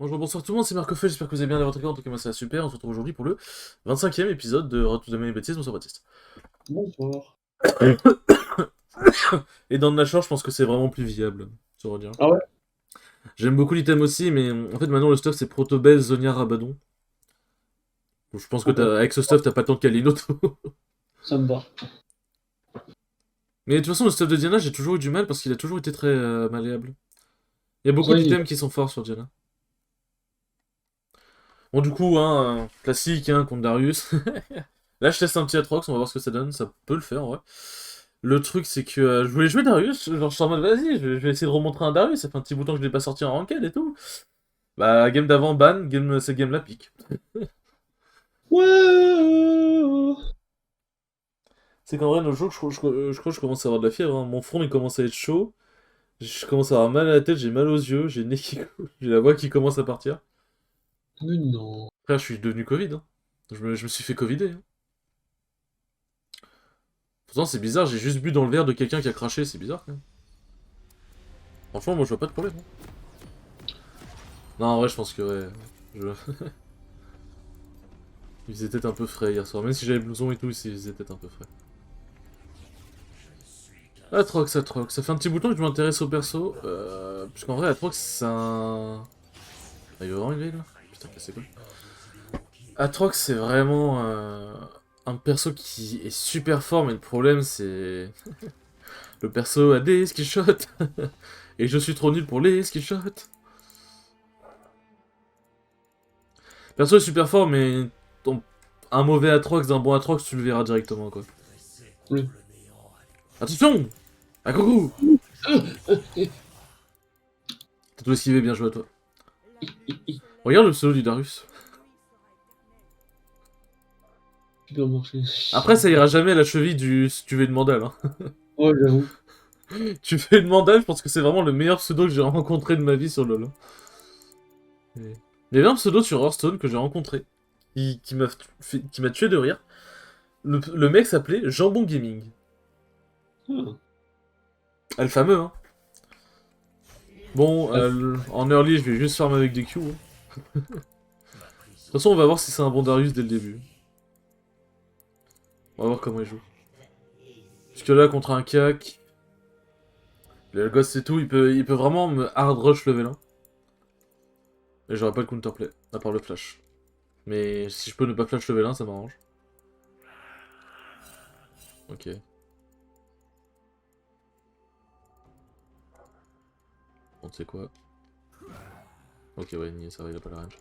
Bonjour, bonsoir tout le monde, c'est Marc Ophel, j'espère que vous allez bien dans votre écran, en tout cas moi ça va super, on se retrouve aujourd'hui pour le 25e épisode de Retour de mes bêtises, bonsoir Baptiste. Bonsoir. Et dans le Nashor, je pense que c'est vraiment plus viable, ça va dire. Ah ouais? J'aime beaucoup l'item aussi, mais en fait maintenant le stuff c'est Protobel, Zonia, Rabadon. Donc, je pense que Ah bah, avec ce stuff t'as pas le temps de caler une autre. ça me va. Mais de toute façon le stuff de Diana j'ai toujours eu du mal parce qu'il a toujours été très malléable. Il y a C'est beaucoup vrai, d'items qui sont forts sur Diana. Bon du coup, hein, classique, hein, contre Darius. Là je teste un petit Atrox, on va voir ce que ça donne, ça peut le faire en vrai. Le truc, c'est que je voulais jouer Darius, genre je suis en mode vas-y, je vais essayer de remontrer un Darius, ça fait un petit bout de temps que je l'ai pas sorti en ranked et tout. Bah, game d'avant ban, cette game-là pique. ouais. C'est qu'en vrai, nos jours, je crois que je commence à avoir de la fièvre, hein. Mon front il commence à être chaud, je commence à avoir mal à la tête, j'ai mal aux yeux, j'ai le nez qui j'ai la voix qui commence à partir. Mais non. Frère, je suis devenu Covid, hein. Je me suis fait Covider, hein. Pourtant, c'est bizarre, j'ai juste bu dans le verre de quelqu'un qui a craché, c'est bizarre quand même. Franchement, moi je vois pas de problème, hein. Non, en vrai, je pense que ouais. Je... Ils étaient un peu frais hier soir, même si j'avais le blouson et tout, ils étaient un peu frais. Atrox, Atrox. Ça fait un petit bout de temps que je m'intéresse au perso. Puisqu'en vrai, Atrox, c'est un. Ah, il va vraiment une là. Putain, c'est quoi? Atrox, c'est vraiment un perso qui est super fort, mais le problème, c'est. Le perso a des skillshots. Et je suis trop nul pour les skillshots. Le perso est super fort, mais. Un mauvais Atrox d'un bon Atrox, tu le verras directement, quoi. Oui. Attention! À coucou! T'as tout esquivé, bien joué à toi. Regarde le pseudo du Darius. Super marché. Après, ça ira jamais à la cheville du si tu veux une mandale, hein. Ouais, j'avoue. Tu fais une mandale, je pense que c'est vraiment le meilleur pseudo que j'ai rencontré de ma vie sur LoL. Il y avait un pseudo sur Hearthstone que j'ai rencontré, qui m'a tué de rire. Le mec s'appelait Jambon Gaming. Ah. Ah, le fameux, hein. Bon, Bref. en early, je vais juste farm avec des Q, hein. De toute façon, on va voir si c'est un bon Darius dès le début. On va voir comment il joue. Puisque là, contre un cac, le ghost et tout, il peut vraiment me hard rush level 1. Et j'aurai pas le counterplay, à part le flash. Mais si je peux ne pas flash level 1, ça m'arrange. Ok. On sait quoi. Ok, ouais, ça va, il a pas la range.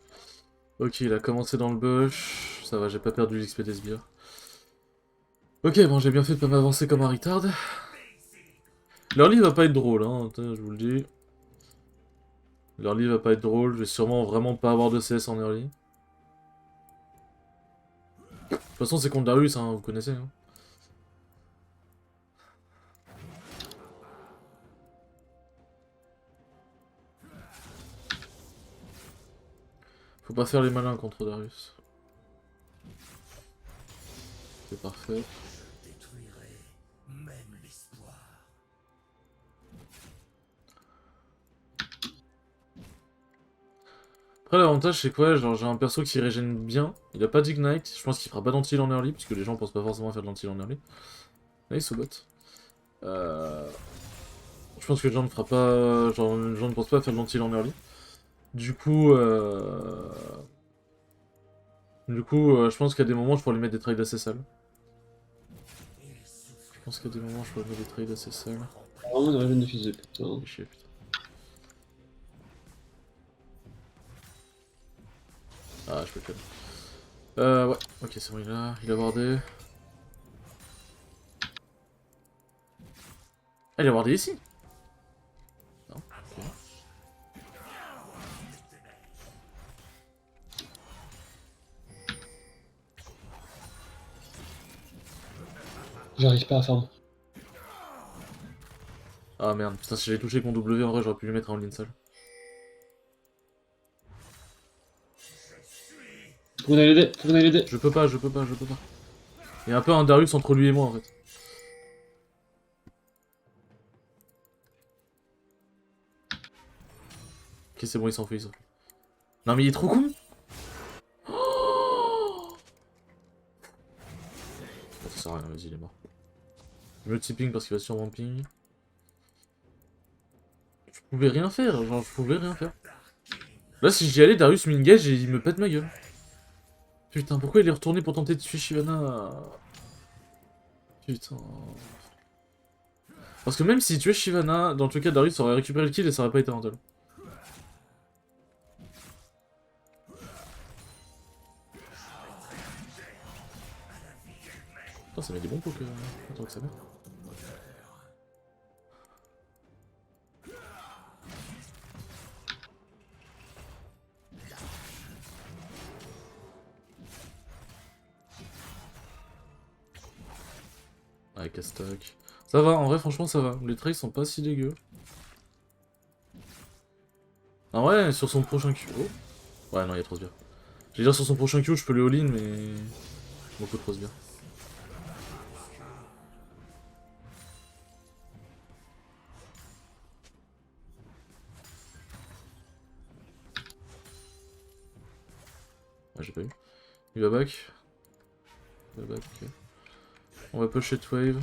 Ok, il a commencé dans le bush. Ça va, j'ai pas perdu l'XP des sbires. Ok, bon, j'ai bien fait de pas m'avancer comme un retard. L'early va pas être drôle, hein, attends, je vous le dis. L'early va pas être drôle, je vais sûrement vraiment pas avoir de CS en early. De toute façon, c'est contre Darius, hein, vous connaissez. Hein. Faut pas faire les malins contre Darius. C'est parfait. Après, l'avantage, c'est quoi? Genre, j'ai un perso qui régène bien. Il a pas d'ignite. Je pense qu'il fera pas d'anti en early, parce que les gens pensent pas forcément à faire de l'anti en early. Nice, au bot. Euh... Je pense que les gens ne fera pas. Genre, les gens ne pensent pas à faire de l'anti en early. Du coup, je pense qu'il y a des moments où je pourrais lui mettre des trades assez sales. Je pense qu'il y a des moments où je pourrais lui mettre des trades assez sales. Vraiment une région de fils de pute. Hein. Fais chier, putain. Ah, je peux le calmer. Ouais. Ok, c'est bon, il a wardé. Ah, il a wardé ici. Non, ok. J'arrive pas à farm. Ah merde, putain, si j'avais touché avec mon W, en vrai, j'aurais pu lui mettre un all-in sale. Faut qu'on aille l'aider. Faut qu'on aille l'aider. Je peux pas, je peux pas, je peux pas. Il y a un peu un Darius entre lui et moi, en fait. Ok, c'est bon, il s'enfuit, il s'enfuit. Non mais il est trop con. Oh, ça sert à rien, vas-y, il est mort. Je me tipping parce qu'il va sûrement ping. Je pouvais rien faire, genre je pouvais rien faire. Là si j'y allais, Darius m'engage et il me pète ma gueule. Putain, pourquoi il est retourné pour tenter de tuer Shyvana? Putain. Parce que même s'il tuait Shyvana, dans tout cas Darius aurait récupéré le kill et ça aurait pas été rentable. Putain, ça met des bons poks. Attends que ça meurt. Ouais, Castock. Ça va, en vrai, franchement, ça va. Les traits sont pas si dégueux. Ah ouais, sur son prochain Q. Oh. Ouais, non, il y a trop de sbires. J'allais dire sur son prochain Q, je peux le all-in, mais. Beaucoup trop sbires. Ouais, j'ai pas eu. Il va back. Il va back, ok. On va push cette wave.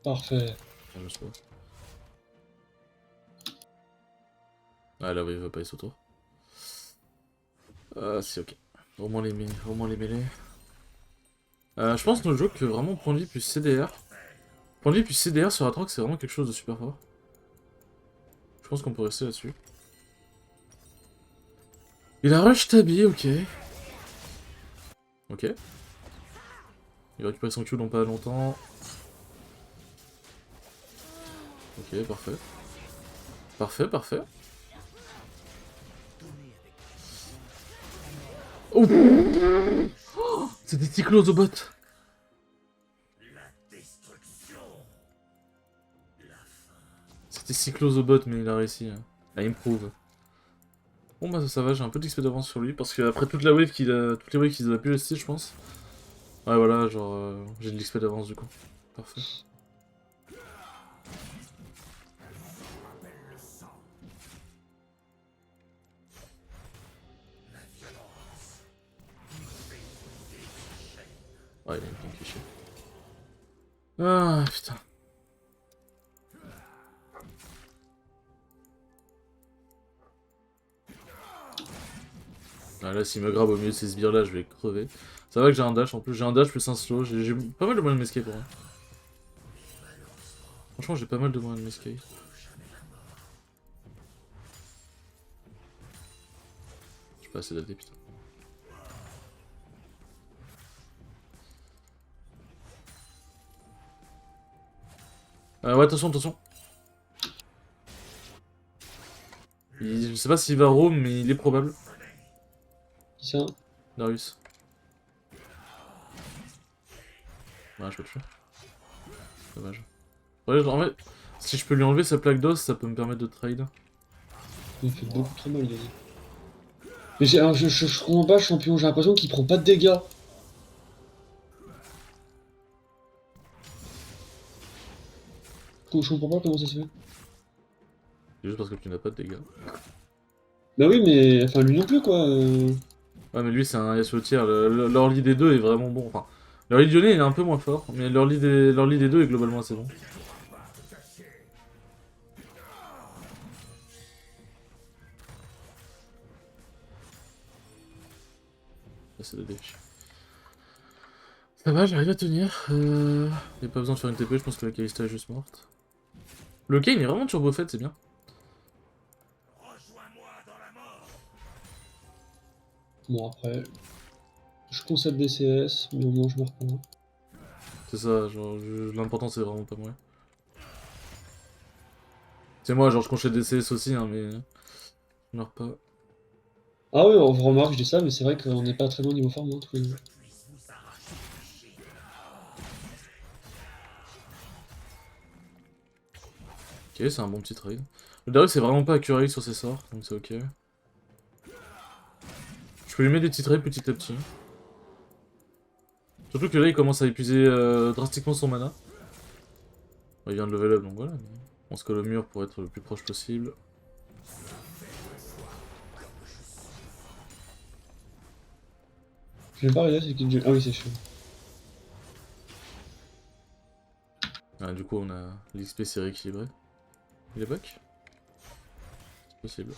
Parfait. Ah, je sais pas. Ah, la wave va pas être autour. Ah, si, ok. Au moins les mêlées. Je pense no joke que vraiment point de vie plus CDR. Point de vie plus CDR sur Atrox, c'est vraiment quelque chose de super fort. Je pense qu'on peut rester là-dessus. Il a rush Tabi, ok. Ok. Il va récupérer son Q dans pas longtemps. Ok, parfait. Parfait, parfait. Oh, oh, c'était Cyclose au bot. C'était Cyclose au bot, mais il a réussi à improve. Bon bah ça va, j'ai un peu d'XP d'avance sur lui, parce qu'après toute la wave toutes les waves qu'il a pu rester, je pense. Ouais voilà, genre j'ai de l'XP d'avance du coup. Parfait. Ouais, il a une ping cliché. Ah putain. Ah, là, s'il me grabe au milieu de ces sbires là, je vais crever. Ça va que j'ai un dash en plus, j'ai un dash plus un slow, j'ai pas mal de moyens de m'escape pour moi. Franchement, j'ai pas mal de moyens de m'escape. J'ai pas assez d'AD, putain. Ouais, attention, attention. Je sais pas s'il va roam, mais il est probable. Qui ça? Darius. Ouais, je peux le tuer. Dommage. Ouais, en fait, si je peux lui enlever sa plaque d'os, ça peut me permettre de trade. Il fait beaucoup trop mal, Gazi. Mais je comprends pas, champion, j'ai l'impression qu'il prend pas de dégâts. Je comprends pas comment ça se fait. C'est juste parce que tu n'as pas de dégâts. Bah oui, mais enfin lui non plus quoi. Ouais, mais lui, c'est un Yasuo tier. L'early des deux est vraiment bon. Enfin, l'early Dioné, il est un peu moins fort, mais l'early des deux est globalement assez bon. Ça, c'est le défi. Ça va, j'arrive à tenir. Y'a pas besoin de faire une TP, je pense que la Kalista est juste morte. Le Kayn est vraiment turbo fait, c'est bien. Bon après, je concept des CS, mais au moins je meurs pas. C'est ça, genre, l'important c'est vraiment pas moi. C'est moi, genre, je conchète des CS aussi, hein, mais. Je meurs pas. Ah oui, on remarque, je dis ça, mais c'est vrai qu'on n'est pas très loin niveau farm, hein, tous les deux. Ok, c'est un bon petit trade. Le Darius c'est vraiment pas accurate sur ses sorts, donc c'est ok. Je peux lui mettre des petits trades petit à petit. Surtout que là, il commence à épuiser drastiquement son mana. Bon, il vient de level up, donc voilà. Mais on se colle au mur pour être le plus proche possible. Je vais pas regarder c'est qui le... Ah oui, c'est chaud. Ah, du coup, on a l'XP c'est rééquilibré. Il est back? C'est possible.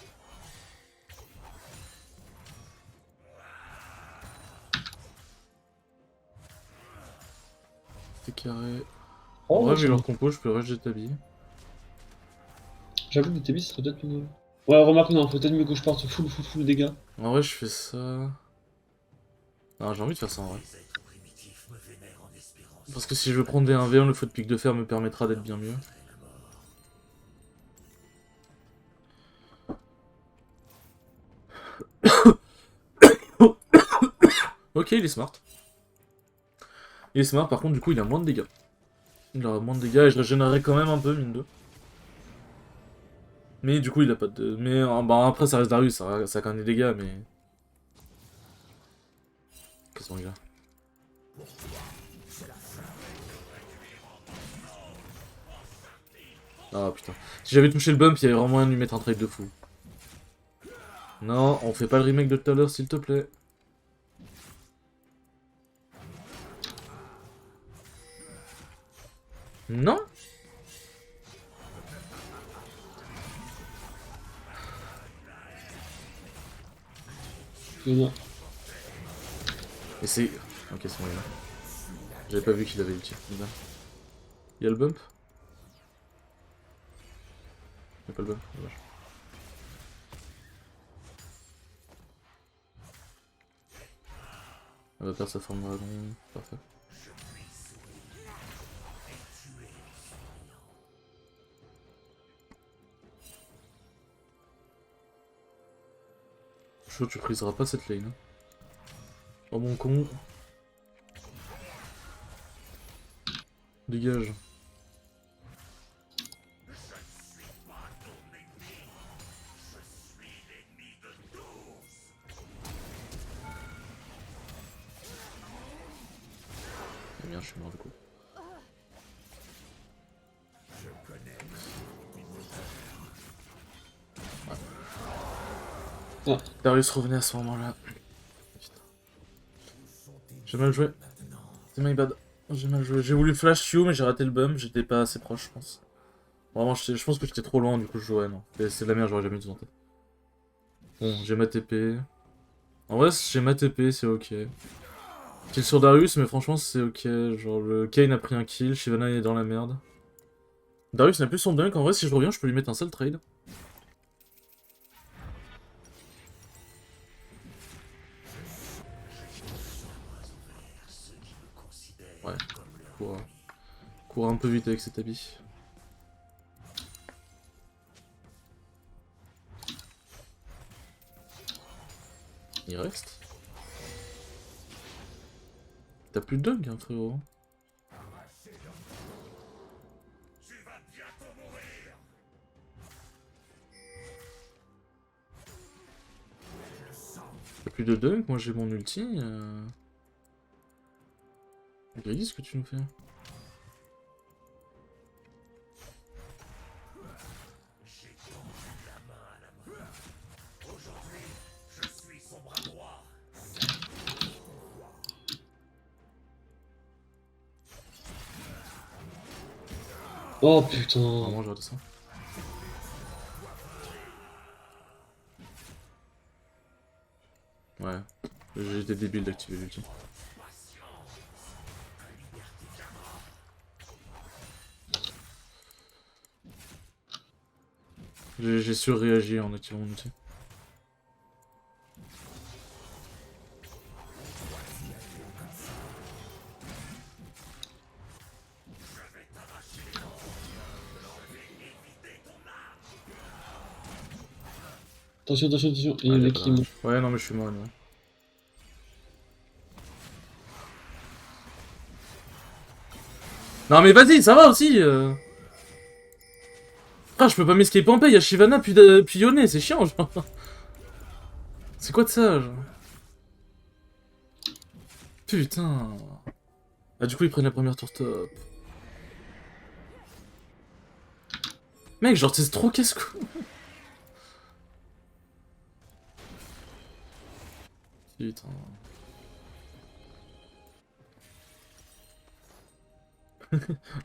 C'est carré. En vrai, vu leur compo, je peux rush des tabis. J'avoue que le TB serait peut-être mieux. Ouais, remarque, non, faut peut-être mieux que je parte full dégâts. En vrai, je fais ça. Non, j'ai envie de faire ça en vrai. Parce que si je veux prendre des 1v1, le feu de pique de fer me permettra d'être bien mieux. Ok, il est smart. Il est smart, par contre, du coup, il a moins de dégâts. Il aura moins de dégâts et je régénérerai quand même un peu, mine de. Mais du coup, il a pas de. Mais bah, après, ça reste Darius, ça a quand même des dégâts, mais. Qu'est-ce qu'on a? Ah putain. Si j'avais touché le bump, il y avait vraiment moyen de lui mettre un trade de fou. Non, on fait pas le remake de tout à l'heure, s'il te plaît. Non? Non. Et c'est... Ok, c'est bon, il est là. J'avais pas vu qu'il avait ulti. Il y a le bump? Il y a pas le bump, dommage. Elle va perdre sa forme dragon, parfait. Chaud, tu friseras pas cette lane. Oh mon con. Dégage. Eh bien, je suis mort du coup. Ouais. Ah. Darius revenait à ce moment-là. J'ai mal joué. C'est my bad. J'ai mal joué. J'ai voulu flash Q, mais j'ai raté le bump. J'étais pas assez proche, je pense. Vraiment, je pense que j'étais trop loin, du coup je jouais, non. C'est de la merde, j'aurais jamais dû tenter. Bon, j'ai ma TP. En vrai, j'ai ma TP, c'est ok. Kill sur Darius, mais franchement, c'est ok. Genre, le Kayn a pris un kill, Shyvana est dans la merde. Darius n'a plus son dunk, en vrai, si je reviens, je peux lui mettre un seul trade. Ouais, cours un peu vite avec cet habit. Il reste. T'as plus de dunk, hein, frérot. T'as plus de dunk, moi j'ai mon ulti. Grady, ce que tu nous fais. Oh putain. Vraiment, j'ai raté ça. Ouais, j'ai été débile d'activer l'ulti. J'ai surréagi en activant mon ulti. Attention, il y a Ouais, le mec qui monte. ouais, non, mais je suis mort, moi. Non, mais vas-y, ça va aussi. Ah, je peux pas m'escaper en paix, y'a Shyvana puis Yone, c'est chiant, genre. C'est quoi de ça, genre? Putain. Ah, du coup, ils prennent la première tour top. Mec, genre, c'est trop casse-cou. Putain.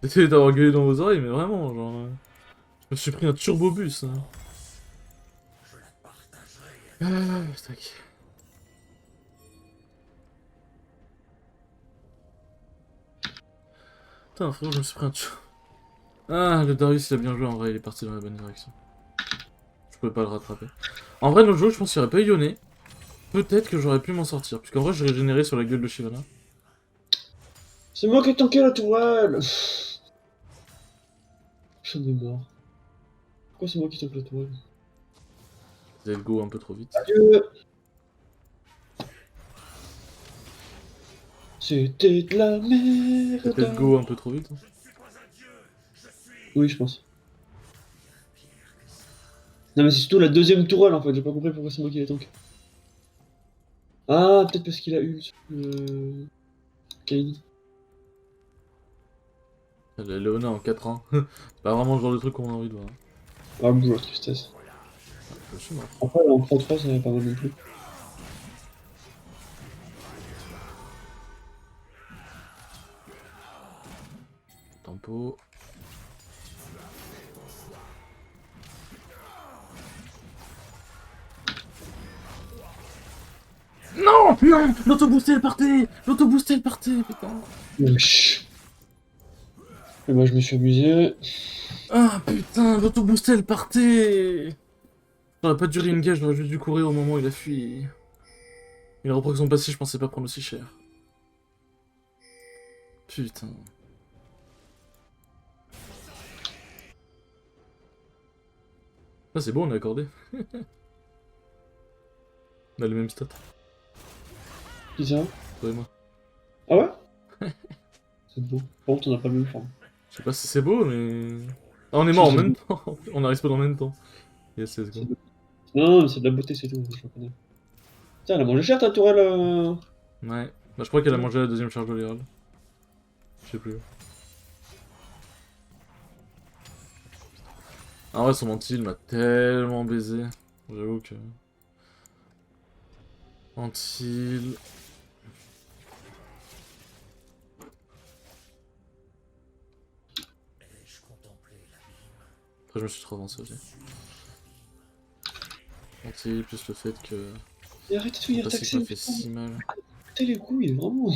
Désolé d'avoir gueulé dans vos oreilles, mais vraiment, genre... je me suis pris un turbobus. Hein. Ah, tac. Putain, frérot, je me suis pris un Ah, le Darius, il a bien joué, en vrai, il est parti dans la bonne direction. Je pouvais pas le rattraper. En vrai, l'autre jour, je pense qu'il n'y aurait pas Yone. Peut-être que j'aurais pu m'en sortir, puisqu'en vrai, je régénérais sur la gueule de Shyvana. C'est moi qui ai tanké la tourelle. J'en ai marre. Pourquoi c'est moi qui tank la tourelle? Vous avez le go un peu trop vite. Adieu. C'était de la T'as peut-être merde. go un peu trop vite. Hein. Oui, je pense. Non mais c'est surtout la deuxième tourelle en fait, j'ai pas compris pourquoi c'est moi qui la tank. Ah, peut-être parce qu'il a eu Kayn. La Léona en 4 ans. C'est pas vraiment le genre de truc qu'on a envie de voir. Ah, bonjour, tristesse. Je suis mort. Après, en 3-3, ça va pas mal non plus. Tempo. Non, non, l'autoboost elle partait, l'autoboost elle partait, putain. Wesh. Et moi je me suis amusé. Ah putain, l'autoboost elle partait. J'aurais pas dû re-engage, j'aurais juste dû courir au moment où il a fui. Il a repris que son passif, je pensais pas prendre aussi cher. Putain. Ah c'est bon, on est accordé. On a les mêmes stats, Qui ça? toi et moi. Ah ouais? C'est beau. Par contre, on a pas le même forme. Je sais pas si c'est beau, mais... Ah, on est Si, mort en c'est même beau. temps. On arrive pas dans le même temps. Yes, let's go. Non, mais c'est de la beauté, c'est tout, je le connais. Putain, elle a mangé cher ta tourelle. Ouais. Bah je crois qu'elle a mangé la deuxième charge de l'Hérald. Je sais plus. Ah ouais, son anti, il m'a tellement baisé. J'avoue que... Antil... Après, je me suis trop avancé aussi. Antil, plus le fait que... Et arrêtez de Mon venir passif taxer m'a fait si mal. Putain, les couilles, vraiment.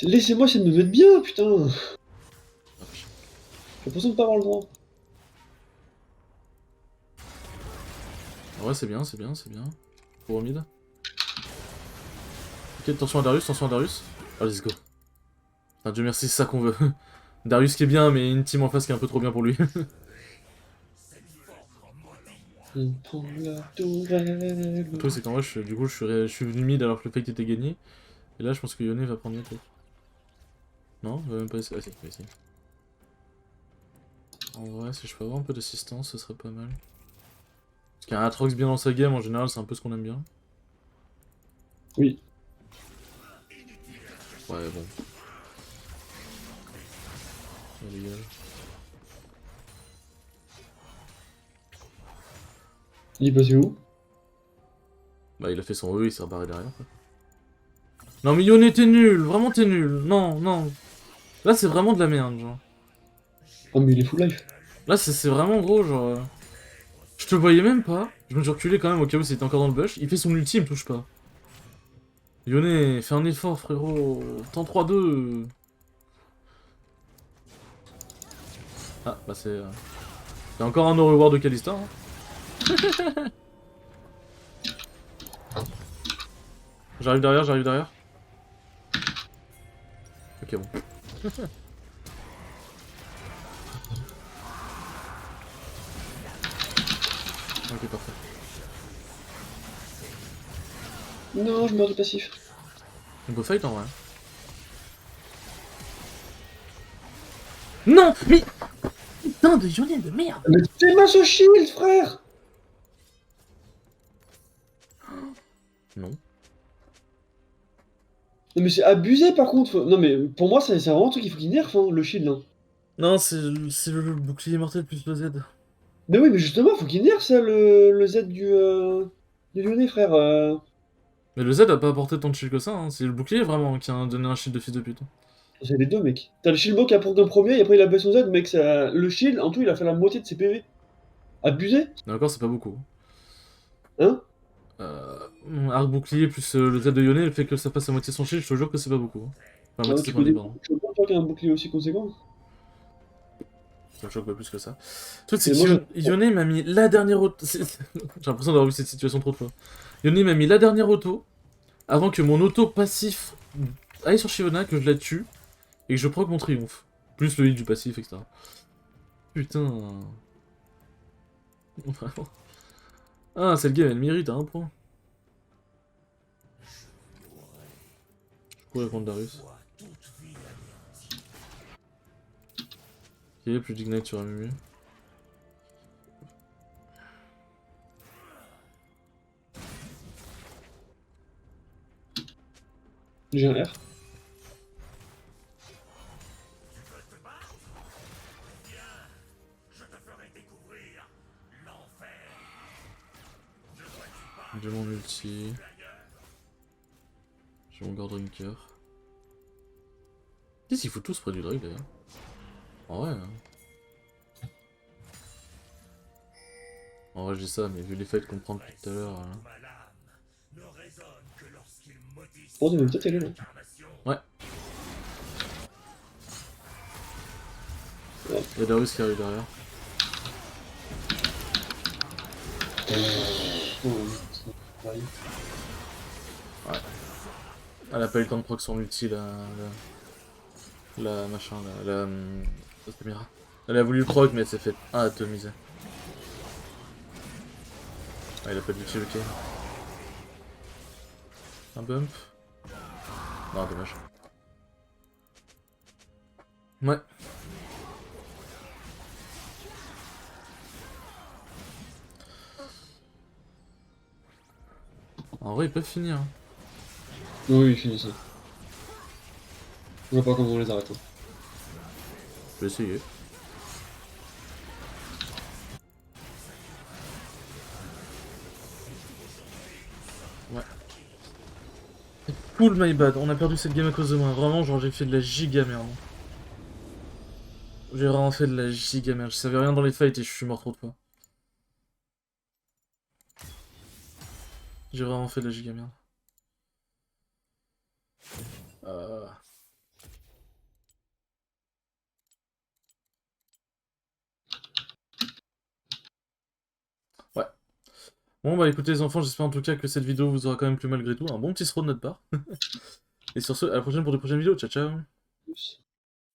Laissez-moi essayer de me mettre bien, putain. Ah, vache. J'ai l'impression de pas avoir le droit. Ah ouais, c'est bien, c'est bien, c'est bien. Pour au mid. Ok, attention à Darius, attention à Darius. Ah, let's go. Ah, Dieu merci, c'est ça qu'on veut. Darius qui est bien, mais une team en face qui est un peu trop bien pour lui. On prend la tourelle. Le truc, c'est qu'en vrai, du coup, je suis venu mid alors que le fight était gagné. Et là, je pense que Yone va prendre bientôt. Non, il va même pas essayer. Ah, si, il va essayer. En vrai, si je peux avoir un peu d'assistance, ce serait pas mal. Parce qu'il y a un Atrox bien dans sa game, en général, c'est un peu ce qu'on aime bien. Oui. Ouais, bon. Ça dégage. Il est passé où? Bah, il a fait son E, il s'est rebarré derrière. Quoi. Non, mais Yone, t'es nul, vraiment t'es nul. Non, non. Là, c'est vraiment de la merde, genre. Oh, mais il est full life. Là, c'est vraiment gros, genre. Je te voyais même pas. Je me suis reculé quand même au cas où c'était encore dans le bush. Il fait son ulti, il me touche pas. Yone, fais un effort, frérot. Temps 3-2. Ah, bah c'est... C'est encore un no reward de Kalista. Hein. J'arrive derrière, j'arrive derrière. Ok, bon. Ok, parfait. Non, je meurs du passif. On peut fight en vrai. Non, mais... Putain de Yone de merde. Mais c'est ma au shield, frère. Non. Non, mais c'est abusé par contre. Non, mais pour moi, c'est vraiment un truc qu'il faut qu'il nerf, hein, le shield. Hein. Non, c'est le bouclier mortel plus le Z. Mais oui, mais justement, faut qu'il nerf ça, le Z du Lyonnais, frère. Mais le Z a pas apporté tant de shield que ça, hein. C'est le bouclier vraiment qui a donné un shield de fils de pute. C'est les deux, mec. T'as le Shieldbo qui a pour un premier, et après il a baissé son Z, mec. Le shield, en tout, il a fait la moitié de ses PV. Abusé, Mais encore, c'est pas beaucoup. hein? Arc bouclier plus le Z de Yone, le fait que ça passe à moitié son shield, je te jure que c'est pas beaucoup. Enfin, Ah, moitié tu son point de connais vie, pas, pardon. tu vois pas, toi, qu'un bouclier aussi conséquent? Ça me choque pas plus que ça. Le truc, c'est Et moi, que Yone m'a mis la dernière auto. J'ai l'impression d'avoir vu cette situation trop de fois. Yone m'a mis la dernière auto avant que mon auto passif aille sur Shivona, que je la tue et que je proc mon triomphe. Plus le hit du passif, etc. Putain. Vraiment. Ah, cette game, elle mérite un point. Je pourrais prendre Darius. Ok, plus d'ignite sur Amumu. j'ai un R. J'ai mon ulti. J'ai mon Gordrinker. Qu'est-ce qu'il faut tous près du Drake d'ailleurs? En vrai. Hein. En vrai, je dis ça, mais vu les faits qu'on prend depuis tout à l'heure. Oh, mais peut-être elle est là. Ouais. Il y a Darius qui arrive derrière. Ouais. Ouais. Elle a pas eu le temps de proc son ulti, la machin, la Samira. Elle a voulu le proc, mais elle s'est fait atomiser. Ah, il a pas d'ulti, ok. Un bump. Non, dommage. Ouais. En vrai, ils peuvent finir. Hein. Oui, il finit ça. Je vois pas comment on les arrête. Hein. Je vais essayer. Ouais. Cool, my bad. On a perdu cette game à cause de moi. Vraiment, genre, j'ai fait de la giga merde. J'ai vraiment fait de la giga merde. Je savais rien dans les fights et je suis mort trop de fois. J'ai vraiment fait de la giga merde. Ouais. Bon bah écoutez les enfants, j'espère en tout cas que cette vidéo vous aura quand même plu malgré tout. Un bon petit throw de notre part. Et sur ce, à la prochaine pour de prochaines vidéos. Ciao ciao. Plus.